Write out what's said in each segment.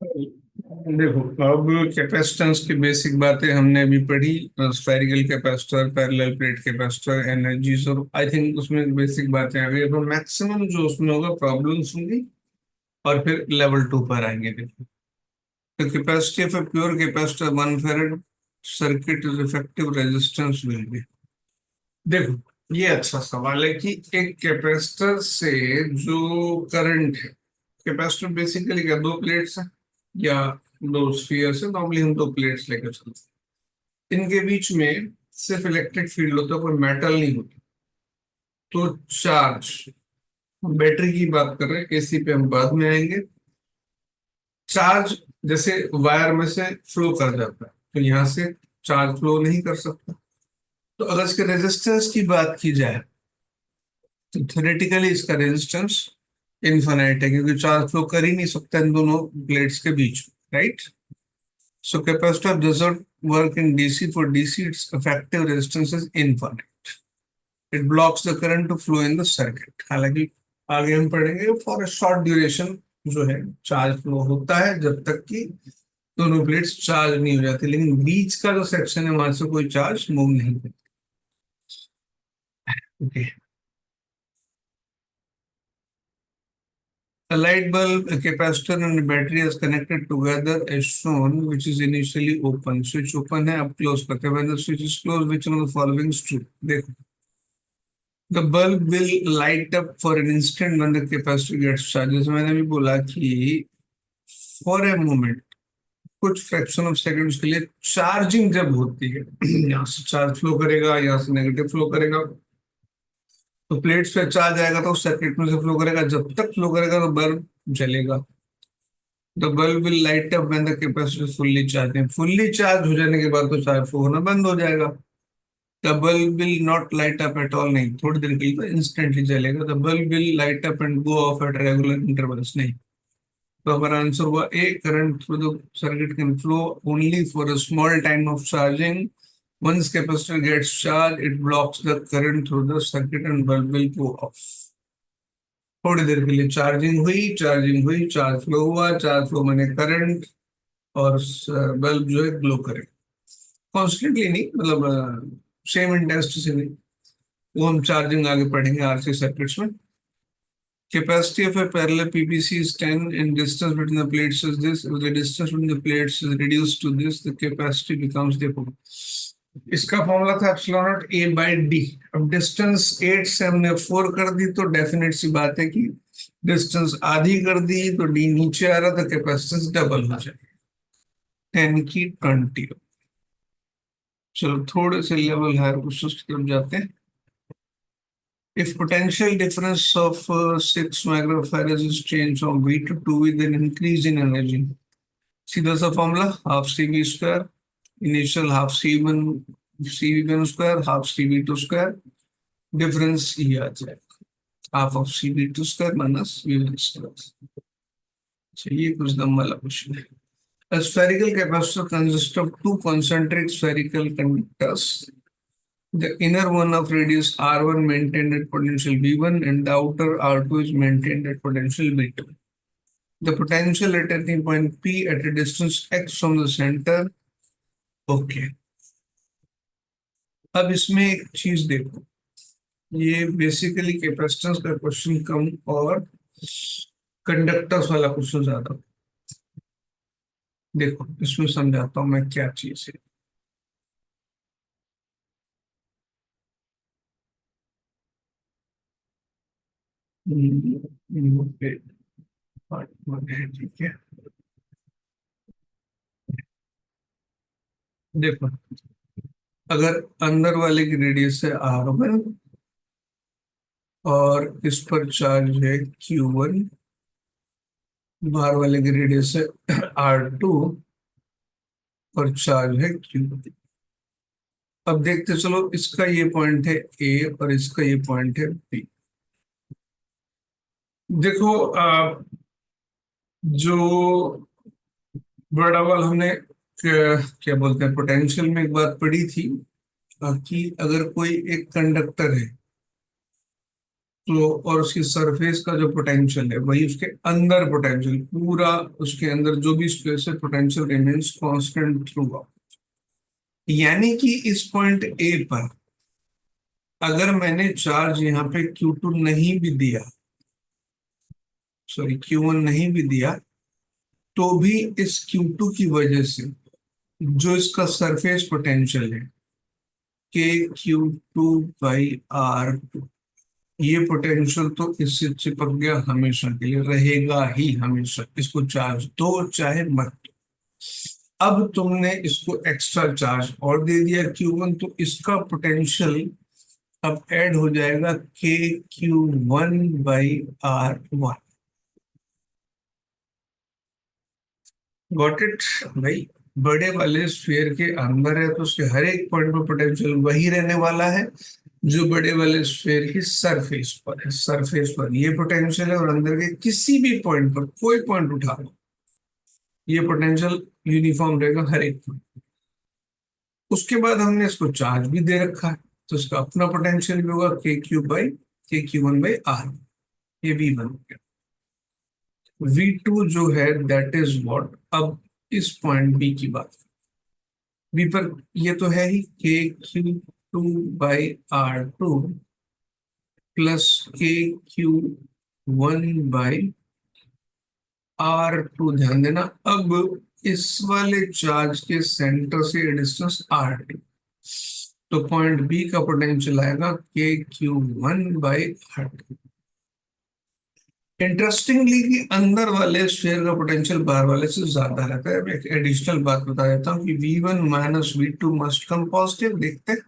देखो, अब कैपेसिटेंस की बेसिक बातें हमने अभी पढ़ी। Spherical capacitor, parallel plate capacitor, energies, और आई थिंक उसमें बेसिक बातें आ गई। अब मैक्सिमम जो उसमें होगा प्रॉब्लम्स होंगी, और फिर लेवल 2 पर आएंगे। देखो, the capacity of a pure capacitor 1 farad circuit is effective resistance will be. देखो, ये अच्छा सवाल है कि एक कैपेसिटर से जो करंट है, कैपेसिटर बेसिकली क्या, दो प्लेट्स हैं या दो स्फीयर्स है। नॉर्मली हम दो प्लेट्स लेकर चलते हैं, इनके बीच में सिर्फ इलेक्ट्रिक फील्ड होता है, कोई मेटल नहीं होता। तो चार्ज, हम बैटरी की बात कर रहे हैं, एसी पे हम बाद में आएंगे। चार्ज जैसे वायर में से फ्लो कर जाता है, तो यहाँ से चार्ज फ्लो नहीं कर सकता। तो अगर इसके रेजिस्टेंस की बात की जाए, तो थ्योरेटिकली इसका रेजिस्टेंस इनफाइनाइट है, क्योंकि चार्ज फ्लो कर ही नहीं सकता इन दोनों प्लेट्स के बीच, right. So capacitor doesn't work in DC. For DC, its effective resistance is infinite. It blocks the current to flow in the circuit. हालांकि आगे हम पढ़ेंगे, फॉर अ शॉर्ट ड्यूरेशन जो है चार्ज फ्लो होता है, जब तक कि दोनों प्लेट्स चार्ज नहीं हो जाती, लेकिन बीच का जो सेक्शन है वहां से कोई चार्ज मूव नहीं करती। Okay. A light bulb, a capacitor and a battery is connected together as shown, which is initially open. Switch open है, अब close करते हैं। When the switch is closed, which one of the following is true? देखो, the bulb will light up for an instant when the capacitor gets charged। जैसे मैंने भी बोला कि for a moment, कुछ फ्रैक्शन ऑफ सेकंड्स के लिए charging जब होती है, यहाँ से चार्ज फ्लो करेगा, यहाँ से नेगेटिव फ्लो करेगा, तो प्लेट्स पे चार्ज आएगा तो सर्किट में से फ्लो करेगा। जब तक फ्लो करेगा तो बल्ब जलेगा। The bulb will light up when the capacitor fully charge. Fully charge हो जाने के बाद तो चार्ज फ्लो होना बंद हो जाएगा। The bulb will not light up at all, नहीं, थोड़ी देर के लिए तो इंस्टेंटली जलेगा। The bulb will light up and go off at regular intervals, नहीं। तो हमारा आंसर हुआ A, current through the circuit can flow only for a small time of charging. Once capacitor gets charged, it blocks the current through the circuit and bulb will go off। थोड़ी देर के लिए charging हुई, charge flow हुआ, charge flow मैंने current, और bulb जो है ग्लो करेगा। कॉन्स्टेंटली नहीं, मतलब सेम इंटेंसिटी से नहीं। वो हम चार्जिंग आगे पढ़ेंगे आरसी सर्किट्स में। Capacity of a parallel PPC is 10 and distance between the plates is this. If the distance between the plates is reduced to this, the capacity becomes the equivalent। इसका formula था epsilon not a by D. अब distance 8 से हमने 4 कर दी, तो definite सी बात है कि डिस्टेंस आधी कर दी तो डी नीचे आ रहा, तो कैपेसिटेंस डबल हो जाए, 10 की 20। चलो थोड़े से लेवल हायर क्वेश्चन की तरफ जाते हैं। If potential difference of 6 microfarads is changed from V to 2 with an increase in energy, सीधा सा formula, half C V square, initial half C one square, half C V two square, difference ये आ जाएगा, half of C V two square minus V one square. चलिए कुछ दम वाला question है। A spherical capacitor consists of two concentric spherical conductors. The inner one of radius R1 maintained at potential V1 and the outer R2 is maintained at potential V2. The potential at any point P at a distance x from the center. Okay. अब इसमें एक चीज देखो, ये basically capacitance का question कम और conductors वाला question ज्यादा। देखो इसमें समझाता हूँ मैं क्या चीज है। ओके, ठीक है। देखो, अगर अंदर वाले की रेडियस है R1 और इस पर चार्ज है Q1, बाहर वाले की रेडियस है R2 और चार्ज है Q। अब देखते चलो, इसका ये पॉइंट है A और इसका ये पॉइंट है B। देखो, जो बड़ा वाल हमने क्या बोलते हैं, पोटेंशियल में एक बात पढ़ी थी, कि अगर कोई एक कंडक्टर है तो और उसकी सरफेस का जो पोटेंशियल है वही उसके अंदर पोटेंशियल, पूरा उसके अंदर जो भी स्पेस है potential remains constant through out. यानी कि इस पॉइंट ए पर अगर मैंने चार्ज यहाँ पे Q2 नहीं भी दिया, सॉरी Q1 नहीं भी दिया, तो भी इस Q2 की वजह से जो इसका सरफेस पोटेंशियल है KQ2/R2, ये पोटेंशियल तो इससे चिपक गया, हमेशा के लिए रहेगा ही हमेशा, इसको चार्ज दो चाहे मत दो। अब तुमने इसको एक्स्ट्रा चार्ज और दे दिया Q1, तो इसका पोटेंशियल अब ऐड हो जाएगा KQ1/R1। गॉट इट भाई? बड़े वाले स्फीयर के अंदर है तो उसके हर एक पॉइंट पर पोटेंशियल वही रहने वाला है जो बड़े वाले स्फीयर की सरफेस पर है। सरफेस पर ये पोटेंशियल है और अंदर के किसी भी पॉइंट पर कोई पॉइंट उठा लो, ये पोटेंशियल यूनिफॉर्म रहेगा हर एक पॉइंट। उसके बाद हमने इसको चार्ज भी दे रखा है, तो इसका अपना पोटेंशियल भी होगा KQ1/R। ये V1 हो गया। V2 जो है दैट इज व्हाट, अब इस पॉइंट बी की बात, बी पर ये तो है ही KQ2/R2 प्लस KQ1/R2। ध्यान देना, अब इस वाले चार्ज के सेंटर से डिस्टेंस R2, तो पॉइंट बी का पोटेंशियल आएगा KQ1/R2। इंटरेस्टिंगली कि अंदर वाले स्फीयर का पोटेंशियल बाहर वाले से ज्यादा रहता है। मैं एक एडिशनल बात बता देता हूँ कि V1 minus V2 must come positive. देखते हैं,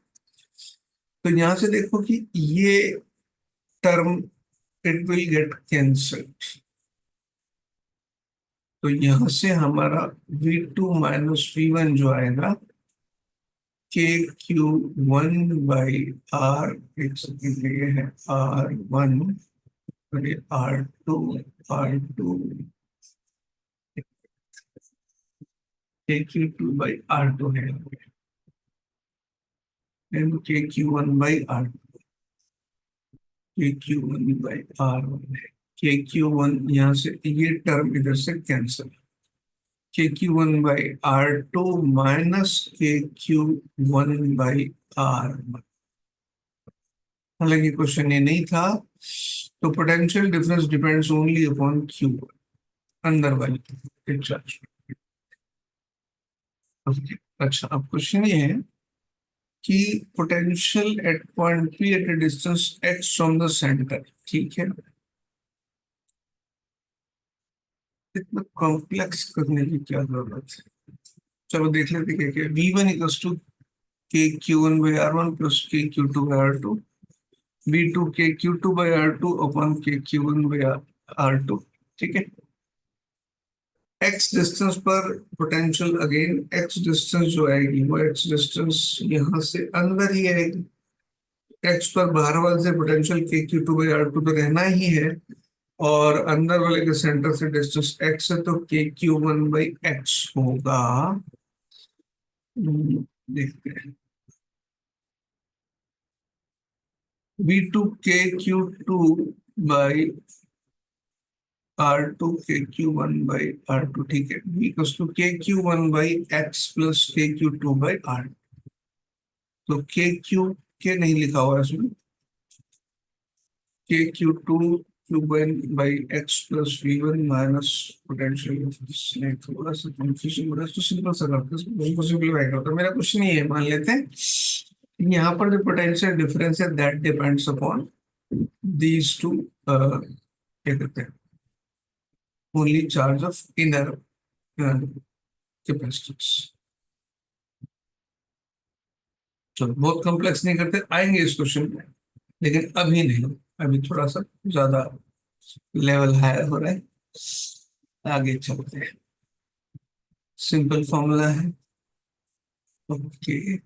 तो यहां से देखो कि ये term it will get cancelled, तो यहां से हमारा V2 माइनस V1 जो आएगा KQ1/R, एक सेकेंड ये है R1, R2, R2, KQ2/R2 है, and KQ1/R2, KQ1/R1 है। KQ1 यहाँ से ये टर्म इधर से कैंसिल, KQ1/R2 माइनस KQ1/R1। हालांकि क्वेश्चन ये नहीं था, तो potential difference depends only upon Q1, अंदर वाली चार्ज। अच्छा, अब क्वेश्चन ये है कि potential at point P at a distance x from the centre, ठीक है। इतना कॉम्प्लेक्स करने की क्या जरूरत है? चलो देख लेते क्या क्या। V1 equals to KQ1/R1 plus KQ2/R2, V2 KQ2/R2 upon KQ1/R2, ठीक है। x डिस्टेंस पर पोटेंशियल, अगेन x डिस्टेंस जो आएगी वो x डिस्टेंस यहां से अंदर ही आएगी। x पर बाहर वाले से पोटेंशियल KQ2/R2 तो रहना ही है, और अंदर वाले के सेंटर से डिस्टेंस x है, तो KQ1/X होगा। देखते हैं, V2 KQ2/R2, KQ1/R2, ठीक है। V equals to KQ1/X plus KQ2/R2, तो KQ के नहीं लिखा हुआ इसमें, KQ2/X plus V1 minus potential. थोड़ा सा कंफ्यूजन हो रहा है, तो सिंपल सा करते हैं, इसको सिंपलीफाई करते हैं। मेरा क्वेश्चन ये है, मान लेते हैं यहाँ पर जो पोटेंशियल डिफरेंस है that depends upon these two, क्या कहते हैं, only charge of inner capacitance. चलो बहुत कॉम्प्लेक्स नहीं करते, आएंगे इस क्वेश्चन में, लेकिन अभी नहीं, अभी थोड़ा सा ज्यादा लेवल हायर हो रहा है। आगे चलते हैं, सिंपल फॉर्मूला है। Okay,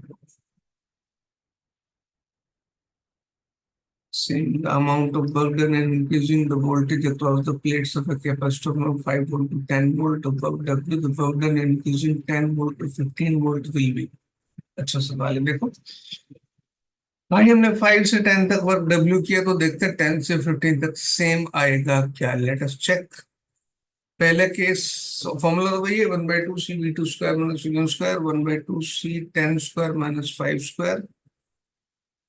saying the amount of work done and increasing the voltage across the plates of a capacitor from 5 volt to 10 volt above W, the work done and increasing 10 volt to 15 volt will be। अच्छा सवाल है, देखो भाई हमने 5 से 10 तक work W किया, तो देखते हैं 10 से 15 तक सेम आएगा क्या। Let us check. पहले केस फॉर्मूला तो वही है, 1/2 c v2 square minus v1 square, 1/2 c 10 square minus 5 square.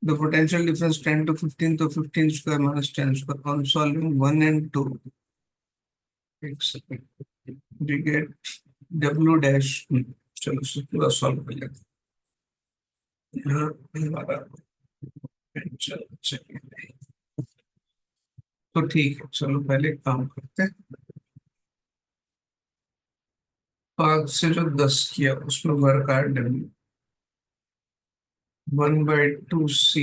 The potential difference 10 to 15, तो 15 square minus 10 square. On solving 1 and 2, एक second, we get W dash. चलो इसको पूरा सॉल्व कर लेते हैं। यहाँ हमारा चलो चलिए, तो ठीक है, चलो पहले एक काम करते हैं। 5 से जो 10 किया उसमें वर्क आया W, 1/2 c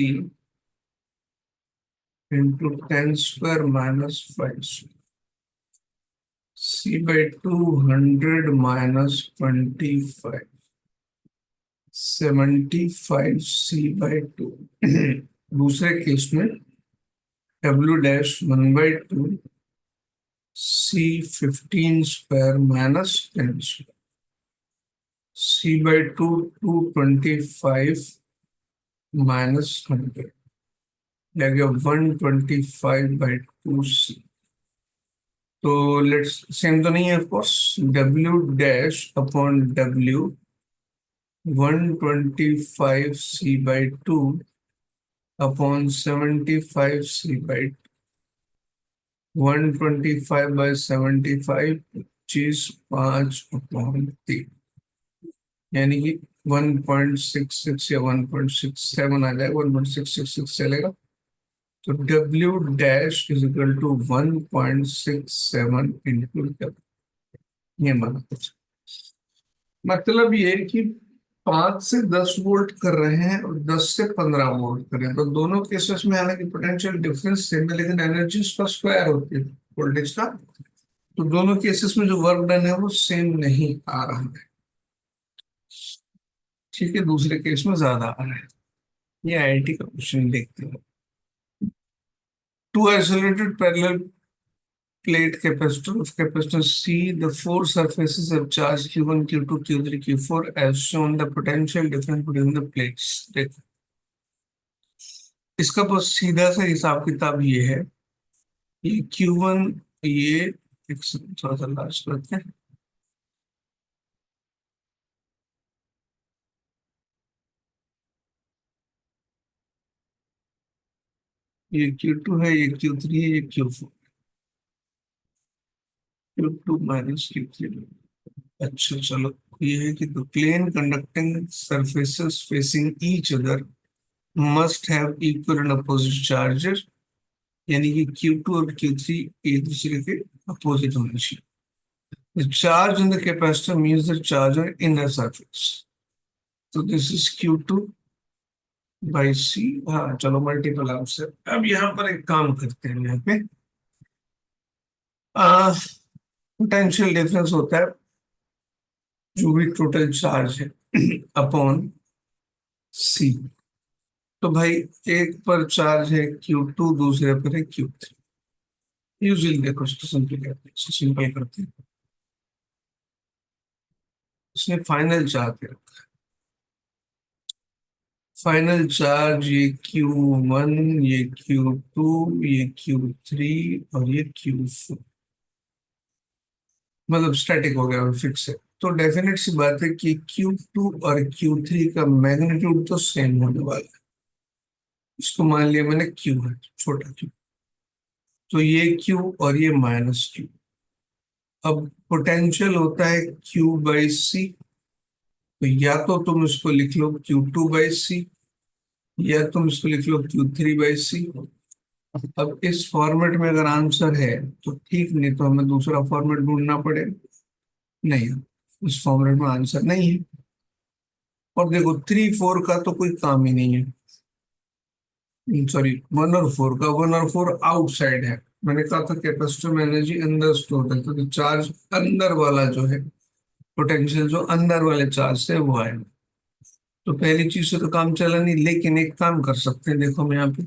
into 10 square minus 5, c/200 minus 25, 75c/2। दूसरे केस में W dash 1/2 c 15 square minus 10 square, c/2 225 minus 100, लगे 125/2c। तो लेट्स, सेम तो नहीं है of course. W dash upon W 125c/2 upon 75c/2, 125/75 25 5/3, यानी कि 1.66 या 1.67 आ जाएगा, 1.666 चलेगा। तो W dash is equal to 1.67 into W, ये माना कुछ। मतलब ये कि 5 से 10 वोल्ट कर रहे हैं और 10 से 15 वोल्ट कर रहे हैं, तो दोनों केसेस में हालांकि पोटेंशियल डिफरेंस सेम है, लेकिन एनर्जी उसका स्क्वायर होती है वोल्टेज का। तो दोनों केसेस में जो वर्क डन है वो सेम नहीं आ रहा है। ठीक है, दूसरे केस में ज्यादा आ रहा है। ये आईआईटी का क्वेश्चन देखते हैं। Two isolated parallel plate capacitor of capacitance C, the four surfaces of charge Q1, Q2, Q3, Q4 as shown the potential difference between the plates। देखो, इसका बहुत सीधा सा हिसाब किताब ये है, ये Q1, ये एक थोड़ा सा लास्ट करते हैं। ये Q2 है, ये Q3 है, ये Q4, Q2 माइनस Q3। अच्छा चलो, ये है कि the plane conducting surfaces facing each other must have equal and opposite charges, यानी कि Q2 और Q3 एक दूसरे के अपोजिट होने चाहिए। The charge on the capacitor means the charge on inner surface। तो this is Q2 by C। हाँ चलो, मल्टीपल आंसर। अब यहाँ पर एक काम करते हैं, यहाँ पे पोटेंशियल डिफरेंस होता है जो भी टोटल चार्ज है अपॉन C। तो भाई एक पर चार्ज है Q2, दूसरे पर है Q3। यूजली देखो इसको सिंपल करते हैं। इसने फाइनल चार्ज है, फाइनल चार्ज ये Q1, ये Q2, ये Q3 और ये Q4, मतलब स्टैटिक हो गया, फिक्स है। तो डेफिनेट सी बात है कि Q2 और Q3 का मैग्नीट्यूड तो सेम होने वाला है। इसको मान लिया मैंने Q है, छोटा Q। तो ये Q और ये माइनस Q। अब पोटेंशियल होता है Q/C। तो या तो तुम इसको लिख लो Q2/C, या तुम इसको लिख लो Q3/C। अब इस फॉर्मेट में अगर आंसर है तो ठीक, नहीं तो हमें दूसरा फॉर्मेट ढूंढना पड़ेगा। नहीं, इस फॉर्मेट में आंसर नहीं है। और देखो 3 4 का तो कोई काम ही नहीं है, सॉरी 1 और 4 का। 1 और 4 आउटसाइड है। मैंने कहा था कैपेसिटर में एनर्जी अंदर स्टोर है, तो चार्ज अंदर वाला जो है, पोटेंशियल जो अंदर वाले चार्ज से वो आएगा। तो पहली चीज से तो काम चला नहीं, लेकिन एक काम कर सकते हैं। देखो हम यहाँ पे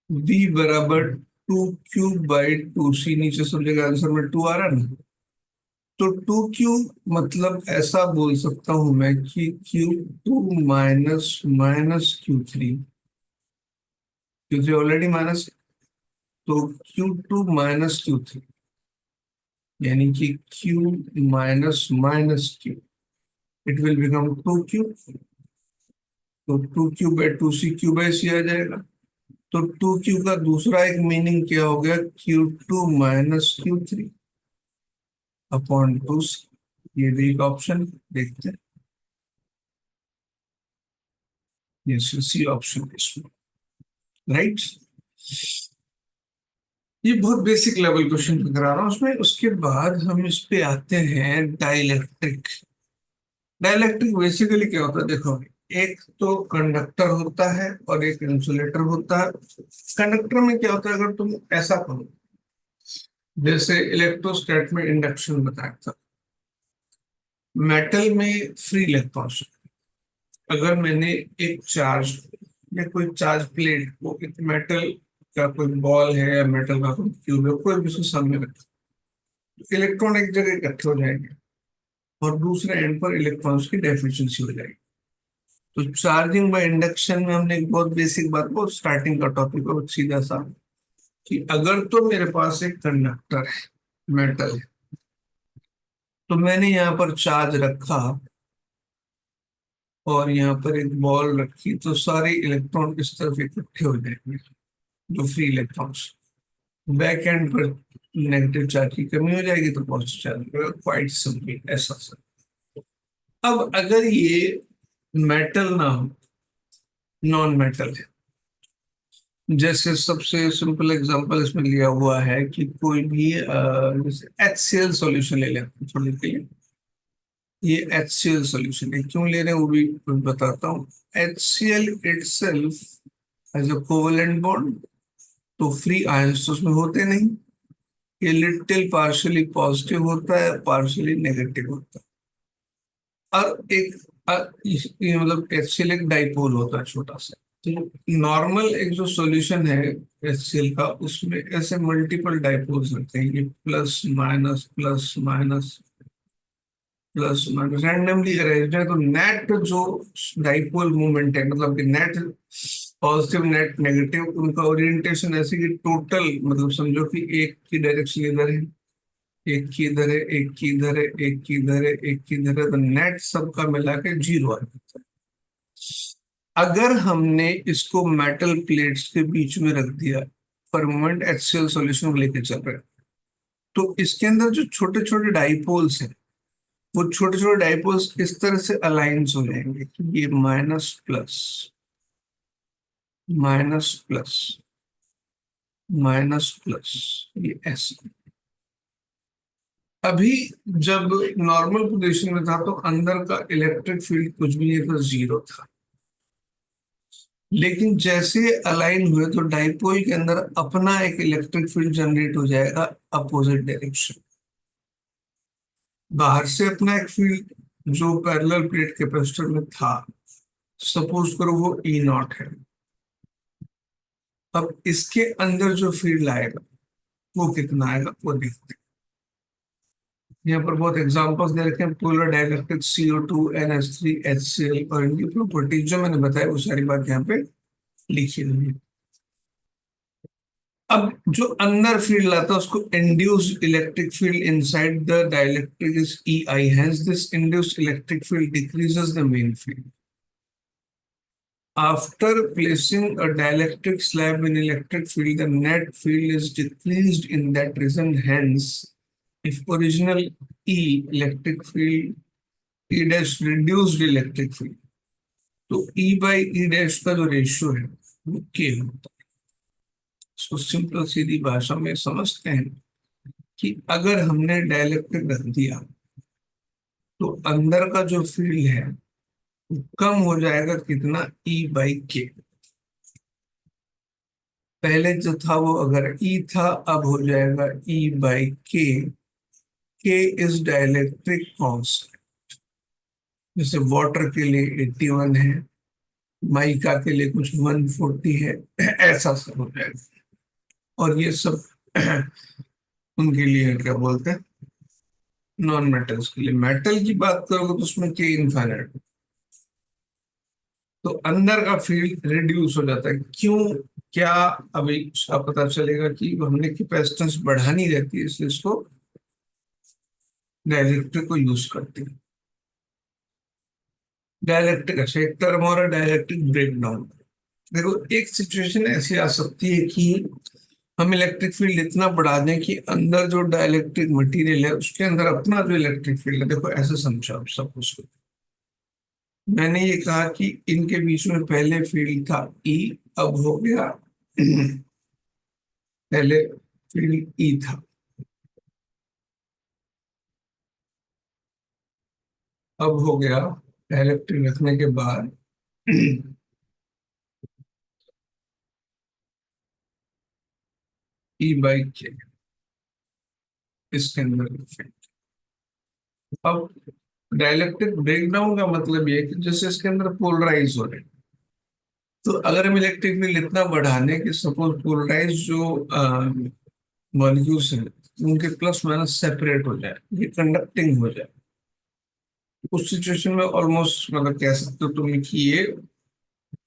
V बराबर 2Q/2C, नीचे सब जगह आंसर में 2 आ रहा है ना। तो 2q मतलब ऐसा बोल सकता हूं मैं कि Q2 minus minus Q3, Q3 already minus, तो Q2 माइनस Q3 यानी कि Q minus minus Q, it will become 2q, तो 2q by 2c q by c आ जाएगा। तो 2q का दूसरा एक मीनिंग क्या हो गया, Q2 minus Q3 upon 2c। ये भी एक ऑप्शन देखते हैं, ये सी ऑप्शन इसमें, राइट। ये बहुत बेसिक लेवल क्वेश्चन करा रहा हूं उसमें। उसके बाद हम इस पे आते हैं डाइलेक्ट्रिक। डाइलेक्ट्रिक बेसिकली क्या होता है, देखो, एक तो कंडक्टर होता है और एक इंसुलेटर होता है। कंडक्टर में क्या होता है, अगर तुम ऐसा करो, जैसे इलेक्ट्रोस्टैट में इंडक्शन बताया था, मेटल में फ्री इलेक्ट्रॉन्स, अगर मैंने एक चार्ज या कोई चार्ज प्लेट को एक मेटल का कोई बॉल है या मेटल का कोई क्यूब है, कोई भी उसके सामने रखा, तो इलेक्ट्रॉन एक जगह इकट्ठे हो जाएंगे और दूसरे एंड पर इलेक्ट्रॉन्स की डेफिशिएंसी हो जाएगी। तो चार्जिंग बाय इंडक्शन में हमने एक बहुत बेसिक बात, बहुत स्टार्टिंग का टॉपिक, बहुत सीधा सा, कि अगर तो मेरे पास एक कंडक्टर है, मेटल है, तो मैंने यहाँ पर चार्ज रखा और यहाँ पर एक बॉल रखी, तो सारे इलेक्ट्रॉन इस तरफ इकट्ठे हो जाएंगे, जो फ्री इलेक्ट्रॉन्स। बैक एंड पर नेगेटिव चार्ज की कमी हो जाएगी तो पॉजिटिव चार्ज होगा, क्वाइट सिंपल ऐसा सर। अब अगर ये मेटल ना हो, नॉन मेटल है, जैसे सबसे सिंपल एग्जांपल इसमें लिया हुआ है कि कोई भी जैसे HCl सॉल्यूशन ले लें थोड़ी के लिए। ये HCl सॉल्यूशन है, क्यों ले रहे हैं वो भी बताता हूँ। HCl itself as a covalent bond, तो फ्री आयंस तो उसमें होते नहीं, ये लिटिल पार्शियली पॉजिटिव होता है, पार्शियली नेगेटिव होता है। और एक ये मतलब HCl एक डाइपोल होता है छोटा सा। तो नॉर्मल एक जो सॉल्यूशन है HCl का, उसमें ऐसे मल्टीपल डाइपोल्स होते हैं, ये plus minus plus minus randomly arranged है, तो नेट जो डाइपोल मूवमेंट है, मतलब कि नेट पॉजिटिव नेट नेगेटिव, उनका ओरिएंटेशन ऐसे कि टोटल, मतलब समझो कि एक की डायरेक्शन इधर है, एक की इधर है, एक की इधर है, एक की इधर है, एक की इधर है, तो नेट सबका मिला के 0 आ जाता है। अगर हमने इसको मेटल प्लेट्स के बीच में रख दिया, पर मोमेंट HCl सॉल्यूशन को लेकर चल रहा है, तो इसके अंदर जो छोटे छोटे डाइपोल्स हैं, वो छोटे छोटे डाइपोल्स इस तरह से अलाइंस हो जाएंगे कि ये minus plus minus plus minus plus, ये ऐसा। अभी जब नॉर्मल पोजीशन में था तो अंदर का इलेक्ट्रिक फील्ड कुछ भी नहीं था, 0 था। लेकिन जैसे अलाइन हुए तो डाइपोल के अंदर अपना एक इलेक्ट्रिक फील्ड जनरेट हो जाएगा, अपोजिट डायरेक्शन। बाहर से अपना एक फील्ड जो पैरेलल प्लेट कैपेसिटर में था, सपोज करो वो E0 है। अब इसके अंदर जो फील्ड आएगा वो कितना आएगा वो देखते हैं। यहाँ पर बहुत एग्जांपल्स दे रखे हैं, polar dielectric CO2 NH3 HCl, और इनकी प्रॉपर्टीज जो मैंने बताया वो सारी बात यहाँ पे लिखी हुई है। अब जो अंदर फील्ड आता है उसको induced electric field inside the dielectric is EI, hence this induced electric field decreases the main field. After placing a dielectric slab in electric field, the net field is decreased in that region. Hence, if original E electric field, E dash reduced electric field, तो E by E dash का जो ratio है वो K होता है। इसको simple सीधी भाषा में समझते हैं कि अगर हमने डाइलेक्ट्रिक रख दिया तो अंदर का जो फील्ड है वो कम हो जाएगा, कितना, E by K। पहले जो था वो अगर E था, अब हो जाएगा E by K। K is dielectric constant, जैसे वाटर के लिए 81 है, माइका के लिए कुछ 140 है, ऐसा सब हो जाएगा। और ये सब उनके लिए क्या बोलते हैं, नॉन मेटल्स के लिए। मेटल की बात करोगे तो उसमें के इनफाइनाइट, तो अंदर का फील्ड रिड्यूस हो जाता है। क्यों, क्या, अभी उसका पता चलेगा कि हमने कैपेसिटेंस बढ़ानी रहती है, इसलिए इसको डाइलेक्ट्रिक को यूज करते हैं। डाइलेक्ट्रिक, अच्छा एक टर्म और डाइलेक्ट्रिक ब्रेकडाउन। देखो एक सिचुएशन ऐसी आ सकती है कि हम इलेक्ट्रिक फील्ड इतना बढ़ा दें कि अंदर जो डाइलेक्ट्रिक मटेरियल है उसके अंदर अपना जो इलेक्ट्रिक फील्ड है, देखो ऐसे समझो आप सब कुछ। मैंने ये कहा कि इनके बीच में पहले फील्ड था ई, अब हो गया पहले फील्ड ई था, अब हो गया इलेक्ट्रिक रखने के बाद ई बाई के, इसके अंदर फील्ड। अब डाइलेक्ट्रिक ब्रेकडाउन का मतलब ये है कि जैसे इसके अंदर पोलराइज हो रहे हैं, तो अगर हम इलेक्ट्रिक फील्ड इतना बढ़ाने कि सपोज पोलराइज जो मॉलिक्यूल्स हैं उनके प्लस माइनस सेपरेट हो जाए, ये कंडक्टिंग हो जाए, उस सिचुएशन में ऑलमोस्ट मतलब कह सकते हो तुम कि ये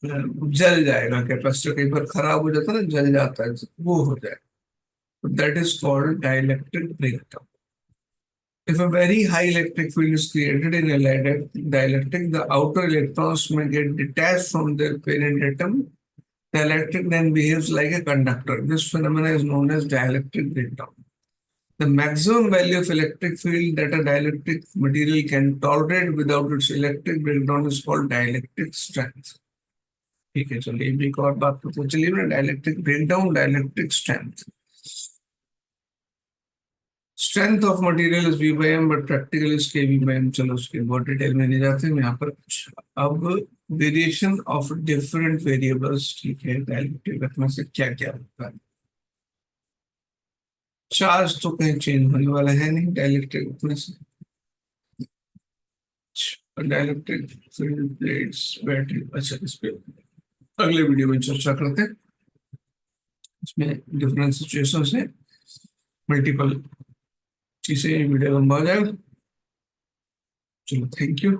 जल जाएगा। कैपेसिटर कई बार खराब हो जाता है ना, जल जाता है, वो हो जाए, that is called dielectric breakdown. If a very high electric field is created in a dielectric, the outer electrons may get detached from their parent atom. The electric then behaves like a conductor. This phenomenon is known as dielectric breakdown. The maximum value of electric field that a dielectric material can tolerate without its electric breakdown is called dielectric strength. ठीक है, चलिए एक और बात पता चलिए ना, dielectric breakdown, dielectric strength. Strength of material is V by M, but practical is K V by M. चलो उसके बहुत डिटेल में नहीं जाते हम यहाँ पर कुछ। अब वेरिएशन ऑफ डिफरेंट वेरिएबल्स, ठीक है, डाइलेक्ट्रिक रखने से क्या क्या होता है। चार्ज तो कहीं चेंज होने वाला है नहीं डाइलेक्ट्रिक रखने से। डाइलेक्ट्रिक फील्ड प्लेट्स बैटरी, अच्छा इस पे अगले वीडियो में चर्चा करते हैं। इसमें डिफरेंट सिचुएशंस है, मल्टीपल चीजें, वीडियो लंबा हो जाएगा। चलो थैंक यू।